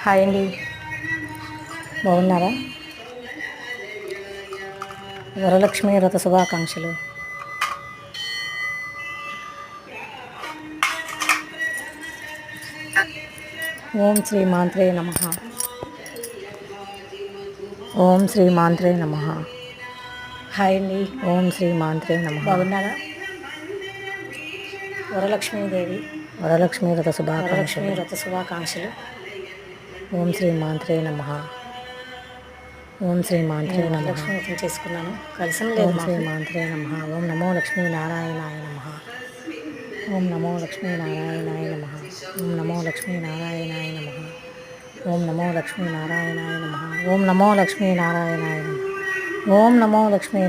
Hi అండి, బాగున్నారా? వరలక్ష్మి వ్రత శుభాకాంక్షలు. ఓం శ్రీ మాత్రే నమః. ఓం శ్రీ మాత్రే నమః. హాయ్ అండి, ఓం శ్రీ మాత్రే నమః. బాగున్నారా? వరలక్ష్మి వ్రత శుభాకాంక్షలు. ఓం శ్రీ మాత్రే నమః. ఓం శ్రీ మాత్రే నమః. లక్ష్మీ వ్రతం చేసుకున్నాను, కలిసి లేదు. ఓం శ్రీ మాత్రే నమః. ఓం నమో లక్ష్మీ నారాయణాయ నమః. ఓం నమో లక్ష్మీ నారాయణాయ నమః. ఓం నమో లక్ష్మీ నారాయణాయ నమః. ఓం నమో లక్ష్మీ నారాయణాయ నమః. ఓం నమో లక్ష్మీ నారాయణాయ నమః. ఓం నమో లక్ష్మీ